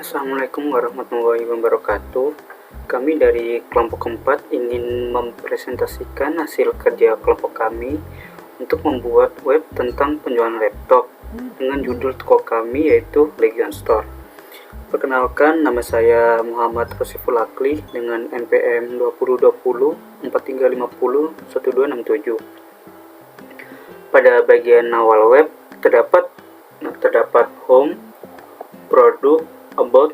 Assalamualaikum warahmatullahi wabarakatuh. Kami dari kelompok keempat ingin mempresentasikan hasil kerja kelompok kami untuk membuat web tentang penjualan laptop dengan judul toko kami yaitu Legion Store. Perkenalkan, nama saya Muhammad Rosiful Akli dengan NPM 2020 4350 1267. Pada bagian awal web terdapat home, produk, about,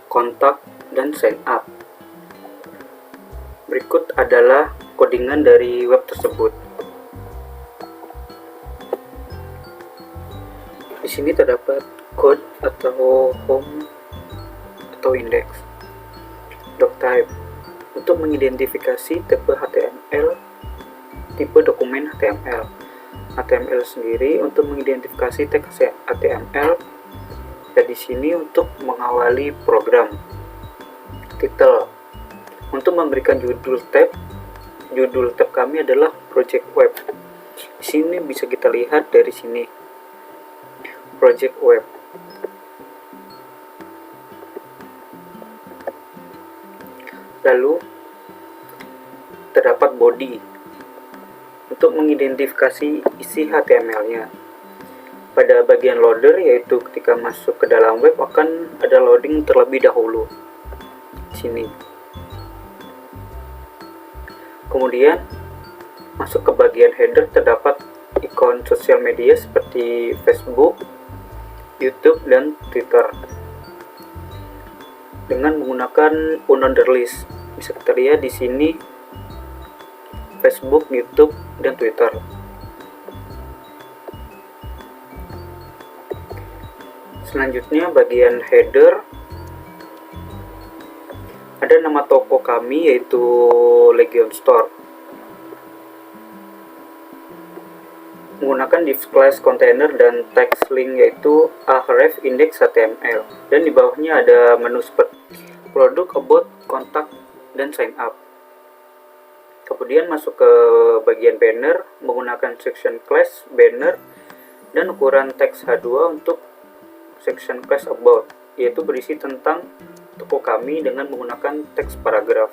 kontak, dan sign up. Berikut adalah codingan dari web tersebut. Di sini terdapat code atau home atau index. Doc type untuk mengidentifikasi tipe HTML, tipe dokumen HTML. HTML sendiri untuk mengidentifikasi teks HTML. Dan di sini untuk mengawali program. Title untuk memberikan judul tab kami adalah project web. Di sini bisa kita lihat dari sini project web. Lalu terdapat body untuk mengidentifikasi isi HTML-nya. Pada bagian loader, yaitu ketika masuk ke dalam web akan ada loading terlebih dahulu sini. Kemudian masuk ke bagian header, terdapat ikon sosial media seperti Facebook, YouTube, dan Twitter dengan menggunakan unordered list. Bisa kita lihat di sini Facebook, YouTube, dan Twitter. Selanjutnya bagian header, ada nama toko kami yaitu Legion Store. Menggunakan div class container dan text link yaitu href index HTML. Dan di bawahnya ada menu seperti produk, about, kontak, dan sign up. Kemudian masuk ke bagian banner menggunakan section class banner dan ukuran teks H2 untuk section class about, yaitu berisi tentang toko kami dengan menggunakan teks paragraf.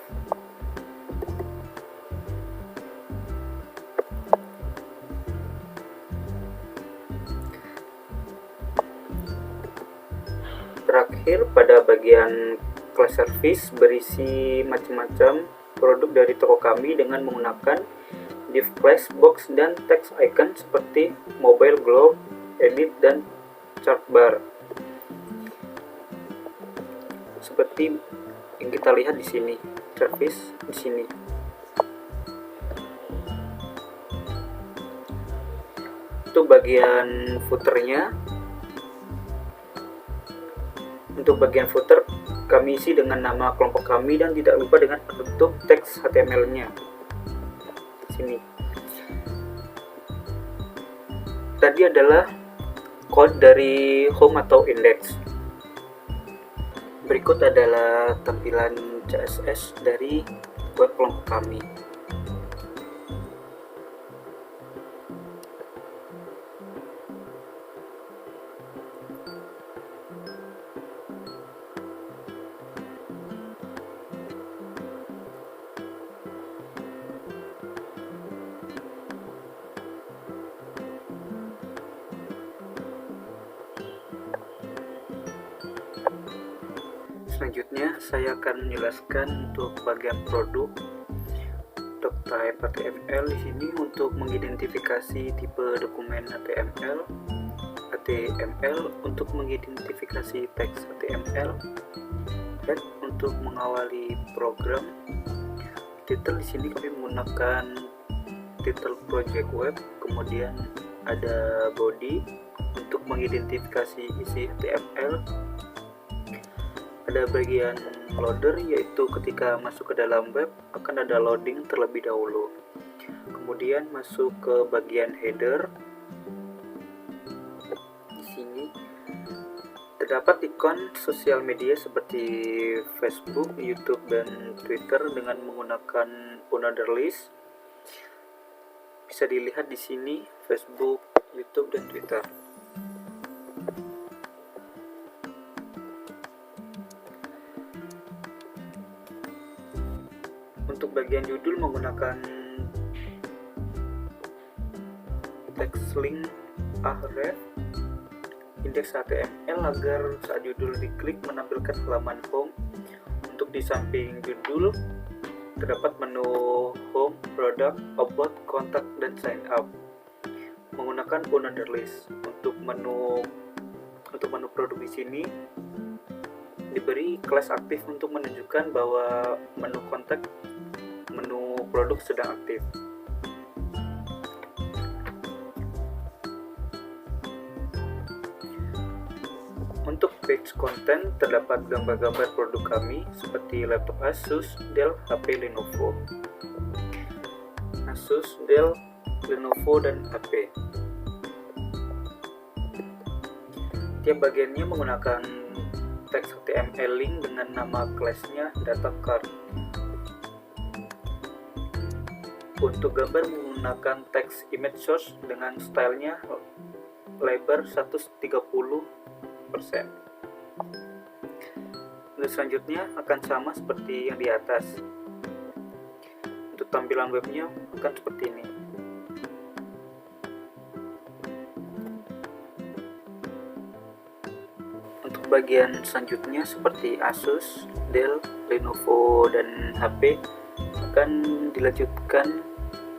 Terakhir pada bagian class service berisi macam-macam produk dari toko kami dengan menggunakan div class box dan text icon seperti mobile globe, edit, dan chart bar. Seperti yang kita lihat di sini, service di sini. Untuk bagian footernya, untuk bagian footer kami isi dengan nama kelompok kami dan tidak lupa dengan bentuk teks HTML-nya. Di sini. Tadi adalah code dari home atau index. Berikut adalah tampilan CSS dari web kelompok kami. Selanjutnya saya akan menjelaskan untuk bagian produk. Doc type HTML di sini untuk mengidentifikasi tipe dokumen HTML untuk mengidentifikasi teks HTML, head untuk mengawali program. Title di sini kami menggunakan title project web, kemudian ada body untuk mengidentifikasi isi HTML. Ada bagian loader, yaitu ketika masuk ke dalam web akan ada loading terlebih dahulu. Kemudian masuk ke bagian header. Di sini terdapat ikon sosial media seperti Facebook, YouTube, dan Twitter dengan menggunakan unordered list. Bisa dilihat di sini Facebook, YouTube, dan Twitter. bagian judul menggunakan text link href indeks HTML agar saat judul diklik menampilkan halaman home. Untuk di samping judul terdapat menu home, product, about, kontak, dan sign up. Menggunakan another list. Untuk menu produk di sini diberi kelas aktif untuk menunjukkan bahwa menu kontak, menu produk sedang aktif. Untuk page content terdapat gambar-gambar produk kami seperti laptop Asus, Dell, HP Lenovo. Asus, Dell, Lenovo, dan HP. Tiap bagiannya menggunakan teks HTML link dengan nama kelasnya data card. Untuk gambar menggunakan teks image source dengan stylenya lebar 130%. Untuk selanjutnya akan sama seperti yang di atas. Untuk tampilan webnya akan seperti ini. Untuk bagian selanjutnya seperti Asus, Dell, Lenovo, dan HP akan dilanjutkan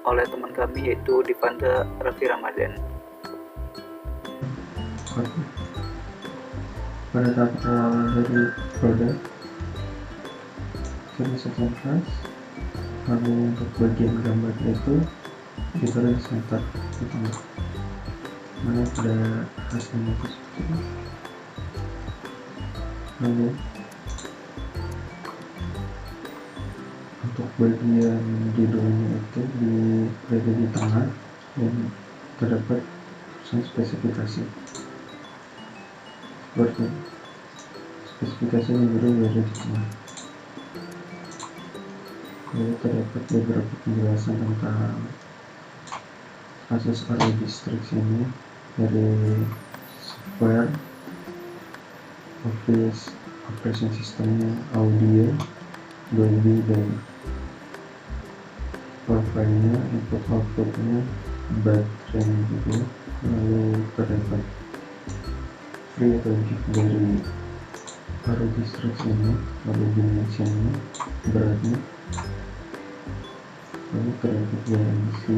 oleh teman kami yaitu Divanda Raffi Ramadan. Pada tahap awal dari produk sekian kelas, lalu untuk bagian gambar itu ditaruh di center di tengah, mana pada hasilnya itu seperti ini. Lalu untuk bagian judulnya itu berada di tengah dan terdapat spesifikasi. Seperti spesifikasi yang berada di tengah. Lalu terdapat beberapa penjelasan tentang Asus ROG Strix ini dari software, Office, operation systemnya, audio, Dolby, dan Wi-Fi-nya, input outputnya, baterainya juga. Lalu terdapat free atau gift dari ROG Strix ini, lalu dimensinya, beratnya, lalu terdapat garansi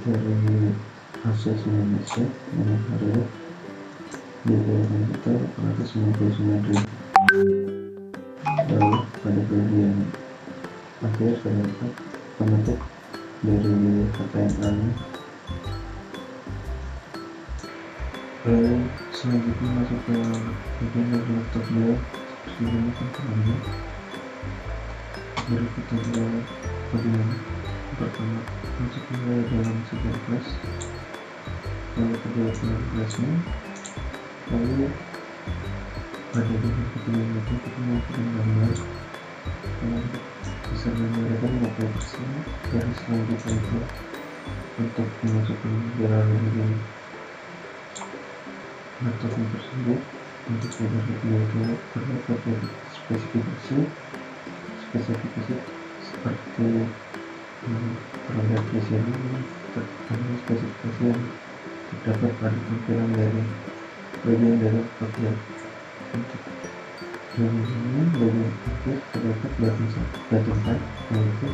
dari Asus Indonesia yang harga dibayarkan kita 499.000. Lalu pada bagian akhir terdapat penutup dari HTML nya. Lalu selanjutnya masuk ke bagian dari laptopnya. Sebenarnya tampilannya berikut adalah bagaimana. Pertama, masuk ke dalam sebuah kelas, lalu kedua kelasnya, lalu pada bagian ketiga itu kita masukkan gambar, lalu besar gambar itu 50%. Dari selanjutnya itu untuk memasukkan dalam laptopnya tersebut. Untuk bagian ketiga itu terdapat spesifikasi seperti produk di sini. Ada spesifikasi yang terdapat pada tampilan dari bagian dari laptopnya. Untuk yang ini bagian akhir terdapat button type, yaitu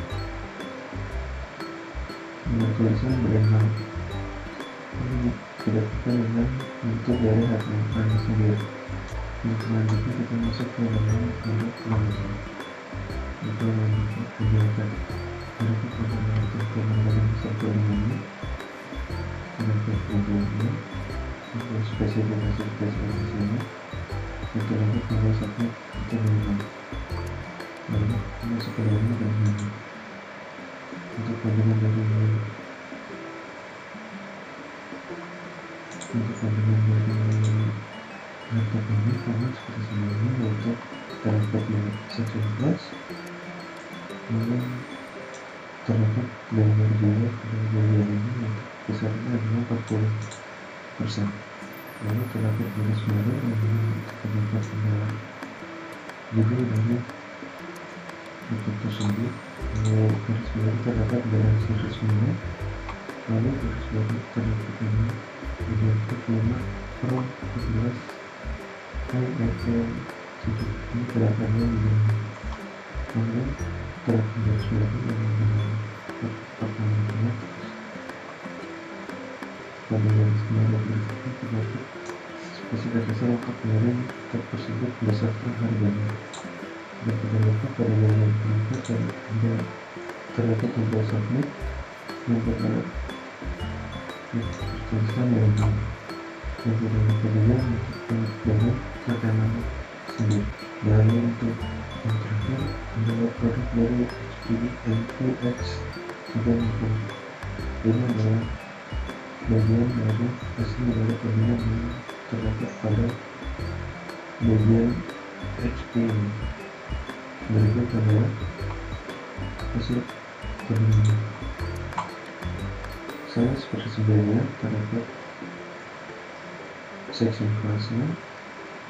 dengan tulisan berenang. Ini didapatkan dengan bentuk dari HTML sendiri. Untuk selanjutnya kita masuk ke dalam produk gambar. Itu membentuk kegiatan untuk penggunaan tampilan dalam satu ini. Untuk videonya, untuk spesifikasi-spesifikasinya, itu nanti penjelasannya kita memang. Lalu masuk ke dalam bagian untuk bagian dari laptop ini sama seperti sebelumnya, yaitu terdapat di section plus, lalu terdapat gambar juga pada bagian ini, yaitu besarnya adalah 40%. Lalu terdapat garis merah yang terdapat pada judul dari laptop tersebut. Garis baru terdapat garansi resminya. Lalu garis baru terdapat ini Ubuntu 5 Pro 14 IFL 7 ini terdapat di dalam. Lalu terdapat garis baru yang menggunakan pada garis baru tersebut terdapat spesifikasi lengkap dari laptop tersebut beserta harganya. Dan terdapat pada bagian perangkat terdapat tombol submit yang terdapat tulisan yang terdapat kedua untuk pengaturan tekanan sendiri. Dan untuk yang terakhir adalah produk dari HPD NQX 360. Ini adalah bagian dari hasil dari perbedaan yang terdapat pada bagian HP ini. Berikut adalah hasil perbedaan. Saya seperti sebelumnya terdapat section kelasnya,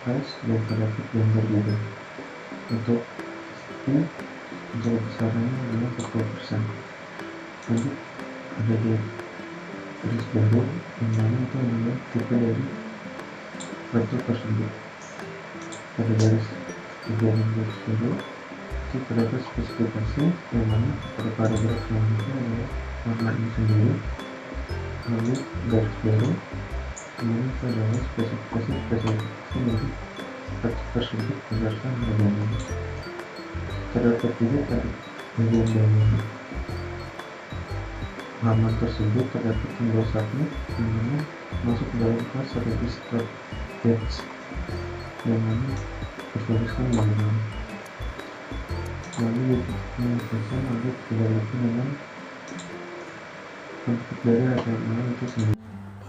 price, dan terdapat gambar juga. Untuk besarannya adalah 40%. Lanjut ada di garis baru yang mana itu adalah tipe dari laptop tersebut. Pada garis baru itu terdapat spesifikasi yang mana pada paragraf selanjutnya adalah warna ini sendiri. Lalu garis baru ini adalah spesifikasi dari laptop tersebut beserta harganya. Terdapat juga pada bagian bawah halaman tersebut terdapat tombol submit yang mana masuk ke dalam kelas register page yang mana bertuliskan bagaimana. Lalu dijelaskan lanjut dilanjutkan dengan bentuk dari HTML itu sendiri.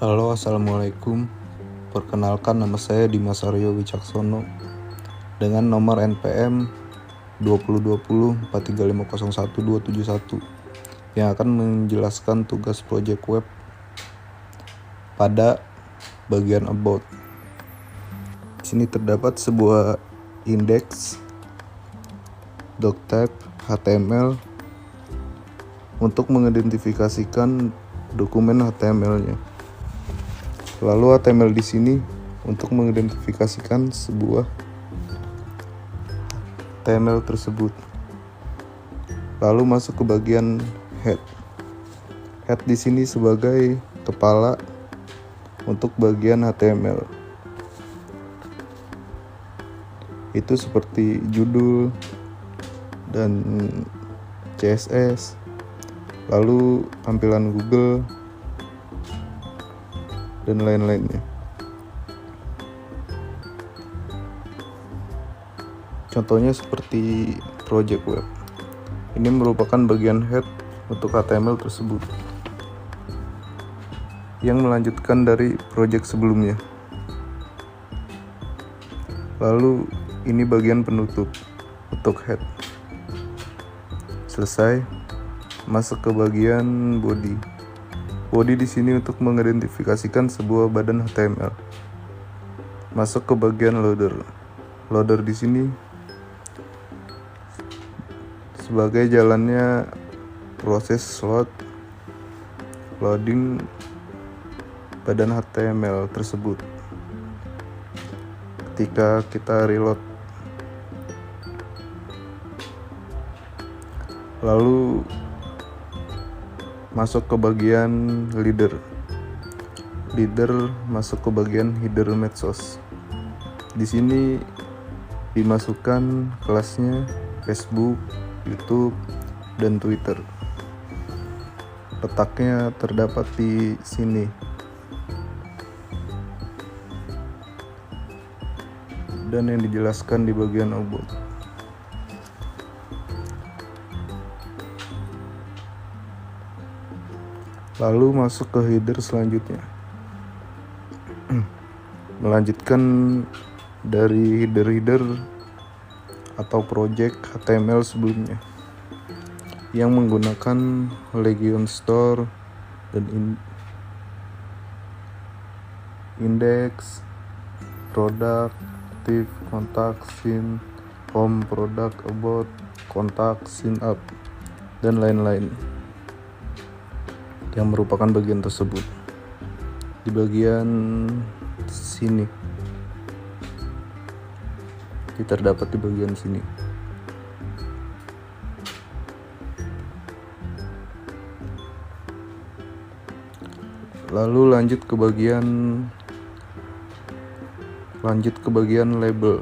Halo, assalamualaikum. Perkenalkan, nama saya Dimas Aryo Wicaksono dengan nomor NPM 2020-43501-271 yang akan menjelaskan tugas project web pada bagian about. Di sini terdapat sebuah indeks doctype HTML untuk mengidentifikasikan dokumen HTML-nya. Lalu HTML di sini untuk mengidentifikasikan sebuah HTML tersebut. Lalu masuk ke bagian head. Head di sini sebagai kepala untuk bagian HTML. Itu seperti judul dan CSS, lalu tampilan Google dan lain-lainnya. Contohnya seperti project web. Ini merupakan bagian head untuk HTML tersebut yang melanjutkan dari project sebelumnya. Lalu ini bagian penutup untuk head. Selesai, masuk ke bagian body. Body di sini untuk mengidentifikasikan sebuah badan HTML. Masuk ke bagian loader. Loader di sini sebagai jalannya proses loading badan HTML tersebut ketika kita reload. Lalu masuk ke bagian leader. Leader masuk ke bagian header medsos. Di sini dimasukkan kelasnya Facebook, YouTube, dan Twitter. Letaknya terdapat di sini. Dan yang dijelaskan di bagian about. Lalu masuk ke header selanjutnya. Melanjutkan dari header atau project HTML sebelumnya yang menggunakan Legion Store dan index, product, active, contact, scene, home, product, about, kontak, sign up, dan lain-lain yang merupakan bagian tersebut. Di bagian sini, terdapat di bagian sini. Lalu lanjut ke bagian label.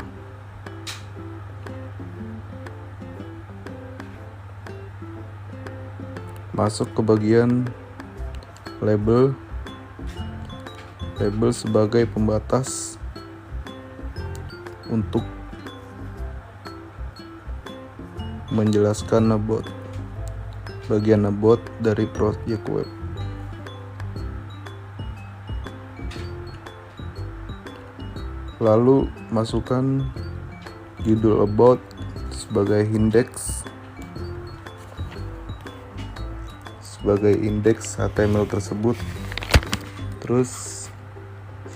Masuk ke bagian label sebagai pembatas untuk menjelaskan about, bagian about dari project web. Lalu masukkan judul about sebagai indeks HTML tersebut. Terus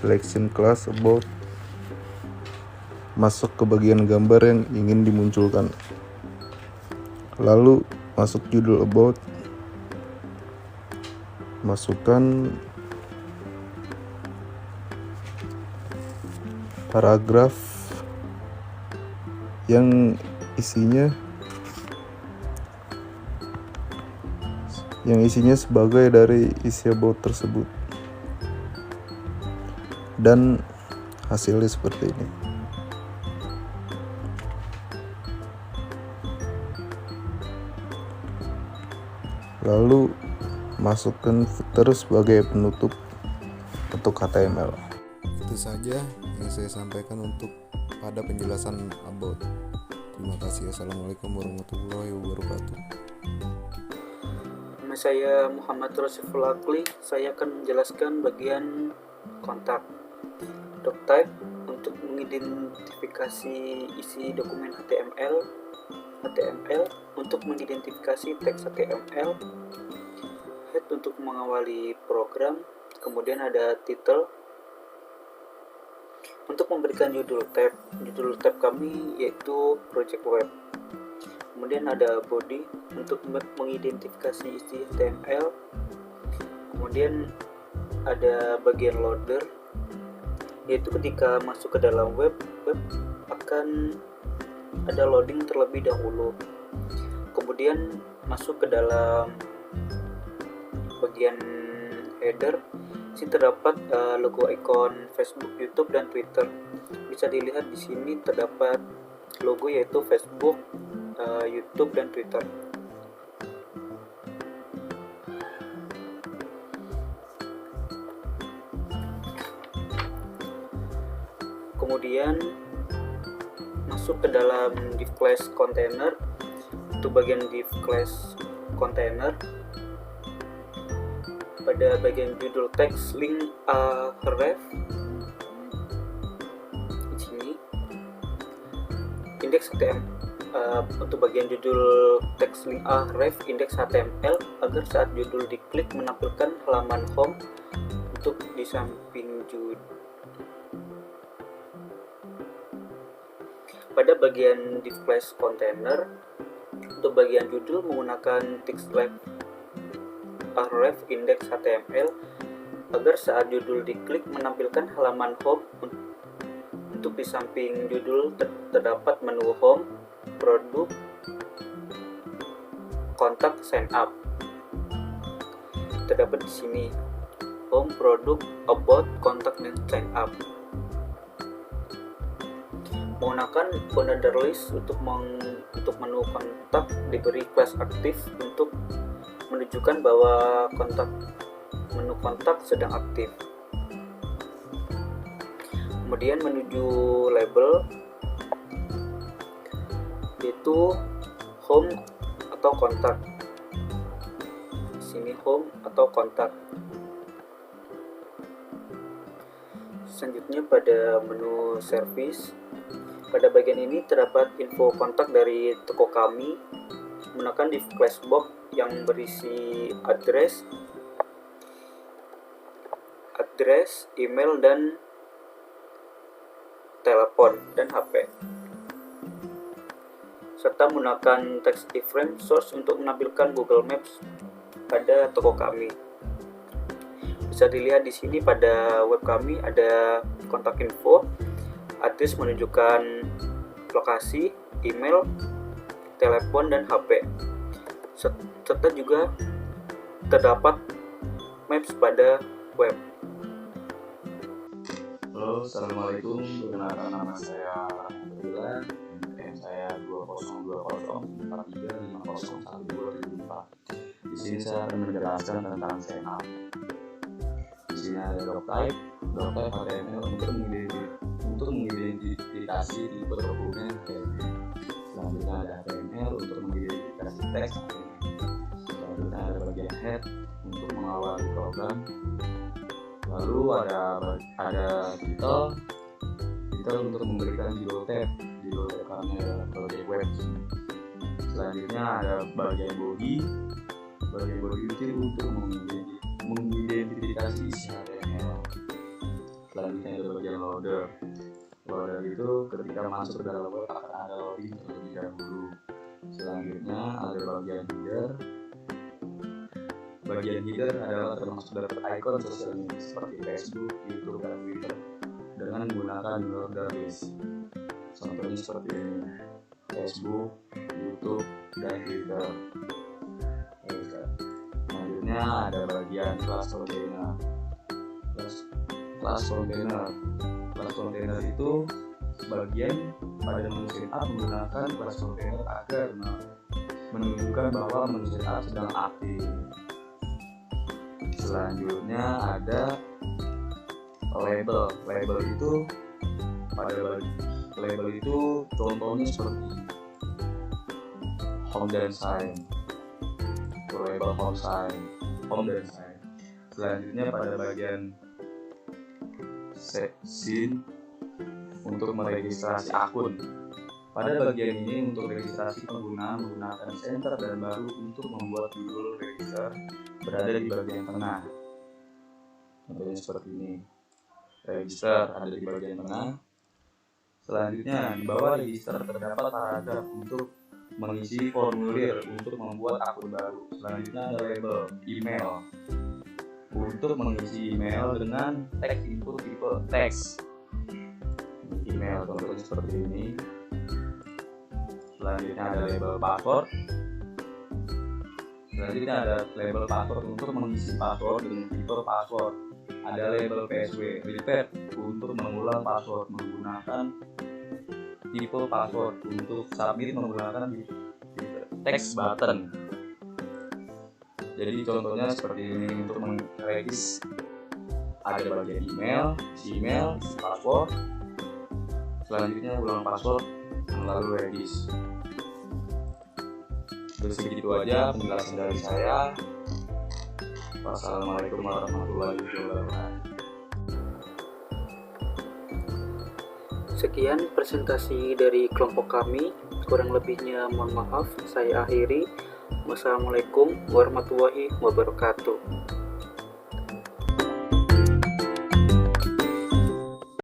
selection class about, masuk ke bagian gambar yang ingin dimunculkan. Lalu masuk judul about, masukkan paragraf yang isinya sebagai dari isi about tersebut, dan hasilnya seperti ini. Lalu masukkan footer sebagai penutup untuk HTML. Itu saja yang saya sampaikan untuk pada penjelasan about. Terima kasih. Assalamualaikum warahmatullahi wabarakatuh. Nama saya Muhammad Rosiful Akli. Saya akan menjelaskan bagian kontak. Doctype untuk mengidentifikasi isi dokumen HTML, untuk mengidentifikasi teks HTML, head untuk mengawali program, kemudian ada title untuk memberikan judul tab kami yaitu project web. Kemudian ada body untuk mengidentifikasi isi HTML. Kemudian ada bagian loader, yaitu ketika masuk ke dalam web akan ada loading terlebih dahulu. Kemudian masuk ke dalam bagian header, sini terdapat logo ikon Facebook, YouTube, dan Twitter. Bisa dilihat di sini terdapat logo yaitu Facebook, YouTube, dan Twitter. Kemudian masuk ke dalam div class container. Untuk bagian div class container, pada bagian judul teks link ref di sini indeks HTML. Untuk bagian judul teks link ref indeks HTML agar saat judul diklik menampilkan halaman home untuk di samping judul. Pada bagian div class container, untuk bagian judul menggunakan text ref index HTML agar saat judul diklik menampilkan halaman home. Untuk di samping judul terdapat menu home, produk, kontak, sign up. Terdapat di sini home, produk, about, kontak, dan sign up. Menggunakan bounded list untuk menu kontak diberi kelas aktif untuk menunjukkan bahwa menu kontak sedang aktif. Kemudian menuju label, yaitu home atau kontak. Di sini home atau kontak. Selanjutnya pada menu service. Pada bagian ini terdapat info kontak dari toko kami menggunakan div class box yang berisi address, email, dan telepon dan HP. serta menggunakan text iframe source untuk menampilkan Google Maps pada toko kami. Bisa dilihat di sini pada web kami ada kontak info, address menunjukkan lokasi, email, telepon, dan HP. Serta juga terdapat maps pada web. Halo, assalamualaikum. Perkenalkan nama saya Alhamdulillah. NPM saya 202043501274. Di sini saya akan menjelaskan tentang setup. Di sini ada doctype HTML untuk mengidentifikasi tipe dokumen HTML. Selanjutnya ada HTML untuk mengidentifikasi teks. Selanjutnya ada bagian head untuk mengawali program. Lalu ada title untuk memberikan judul tab kami adalah project web. Selanjutnya ada bagian body itu untuk mengidentifikasi isi HTML. Selanjutnya ada bagian loader itu ketika masuk ke dalam web akan ada loading terlebih dahulu. Selanjutnya ada bagian header adalah termasuk dapat icon sosial media seperti Facebook, YouTube, dan Twitter dengan menggunakan order list. Contohnya seperti ini: Facebook, YouTube, dan Twitter. Selanjutnya ada bagian class container. Class container itu bagian pada menu setup menggunakan class container agar menunjukkan bahwa menu setup sedang aktif. Selanjutnya ada label itu contohnya seperti home dan sign. Label home dan sign. Selanjutnya pada bagian scene untuk meregistrasi akun. Pada bagian ini untuk registrasi pengguna menggunakan center dan baru untuk membuat judul register berada di bagian tengah. Contohnya seperti ini. Register ada di bagian tengah. Selanjutnya di bawah register terdapat paragraf untuk mengisi formulir untuk membuat akun baru. Selanjutnya ada label email untuk mengisi email dengan teks input tipe teks. Email contohnya seperti ini. Selanjutnya ada label password. Selanjutnya ada label password untuk mengisi password dengan tipe password. Ada label PSW, repeat untuk mengulang password menggunakan tipe password. Untuk submit menggunakan text button. Jadi contohnya seperti ini. Untuk mengregis ada bagian email, password. Selanjutnya ulang password lalu regis. Segitu aja penjelasan dari saya. Wassalamualaikum warahmatullahi wabarakatuh. Sekian presentasi dari kelompok kami. Kurang lebihnya mohon maaf. Saya akhiri. Wassalamualaikum warahmatullahi wabarakatuh.